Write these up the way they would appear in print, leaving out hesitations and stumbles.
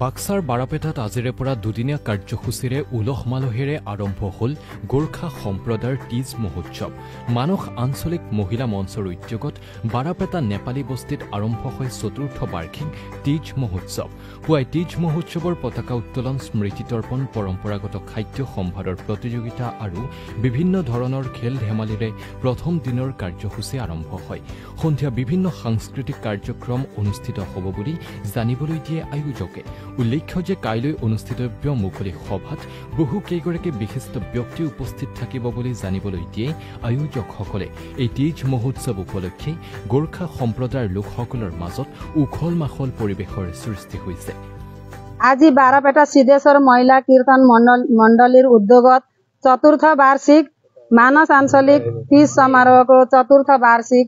বাক্সাৰ বাৰাপেটাত আজিৰে পৰা দুদিনীয়া কাৰ্যসূচীৰে উলহ মালহেৰে আৰম্ভ হ'ল গোৰ্খা সম্প্ৰদায়ৰ তীজ মহোৎসৱ। মানস আঞ্চলিক মহিলা মঞ্চৰ উদ্যোগত বাৰাপেটা নেপালী বস্তিত আৰম্ভ হয় চতুৰ্থ বাৰ্ষিক তীজ মহোৎসৱ। পুৱাই তীজ মহোৎসৱৰ পতাকা উত্তোলন, স্মৃতি তৰ্পণ, পৰম্পৰাগত খাদ্য সম্ভাৰৰ প্ৰতিযোগিতা আৰু বিভিন্ন ধৰণৰ খেল ধেমালিৰে প্ৰথম দিনৰ কাৰ্যসূচী আৰম্ভ হয়। সন্ধিয়া বিভিন্ন সাংস্কৃতিক কাৰ্যক্ৰম অনুষ্ঠিত হ'ব বুলি জানিবলৈ দিয়ে আয়োজকে। উল্লেখ্য যে কাইলৈ অনুষ্ঠিতব্য মুকলি সভাত বহু কেইগৰাকী বিশিষ্ট ব্যক্তি উপস্থিত থাকিব বুলি জানিবলৈ দিয়ে আয়োজকসকলে। এই তীজ মহোৎসৱ উপলক্ষে গোৰ্খা সম্প্ৰদায়ৰ লোকসকলৰ মাজত উখল মাখল পৰিৱেশৰ সৃষ্টি হৈছে। আজি বাৰাপেটা সিদ্ধেশ্বৰ মহিলা কীৰ্তন মণ্ডলীৰ উদ্যোগত চতুৰ্থ বাৰ্ষিক মানস আঞ্চলিক তীজ সমাৰোহক চতুৰ্থ বাৰ্ষিক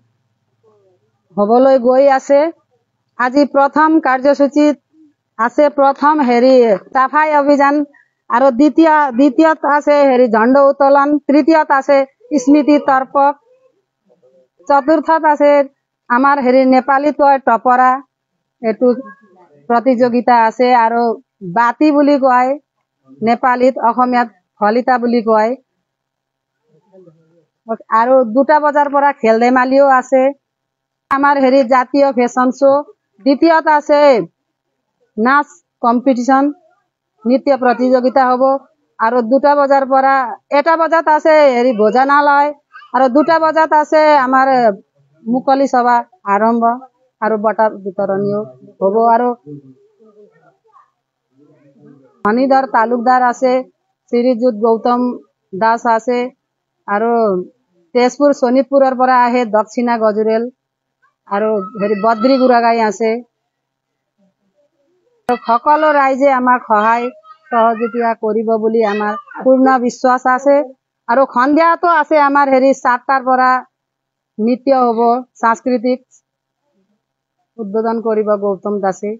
হবলৈ গৈ আছে। আজি প্ৰথম কাৰ্যসূচীত আছে প্ৰথম চাফাই অভিযান আৰু দ্বিতীয়ত আছে ঝণ্ড উত্তোলন, তৃতীয়ত আছে স্মৃতি তৰ্প, চতুৰ্থত আছে আমাৰ নেপালীত কয় টপৰা, এইটো প্ৰতিযোগিতা আছে আৰু বাতি বুলি কয় নেপালীত, অসমীয়াত হলিতা বুলি কয়। আৰু 2টা বজাৰ পৰা খেল ধেমালিও আছে। আমাৰ জাতীয় ফেশ্বন শ্ব', দ্বিতীয়ত আছে নাচ কম্পিটিশন, নৃত্য প্ৰতিযোগিতা হ'ব। আৰু 2টা বজাৰ পৰা 1টা বজাত আছে ভোজনালয় আৰু 2টা বজাত আছে আমাৰ মুকলি সভা আৰম্ভ আৰু বঁটা বিতৰণীও হ'ব। আৰু শনিধৰ তালুকদাৰ আছে, শ্ৰীযুত গৌতম দাস আছে আৰু তেজপুৰ শোণিতপুৰৰ পৰা আহে দক্ষিণা গজুৰেল আৰু বদ্ৰী গুৰাগাই আছে। সকলো ৰাইজে আমাক সহায় সহযোগিতা কৰিব বুলি আমাৰ পূৰ্ণ বিশ্বাস আছে। আৰু সন্ধিয়াতো আছে আমাৰ 7টাৰ পৰা নৃত্য হ'ব, সাংস্কৃতিক উদ্বোধন কৰিব গৌতম দাসে।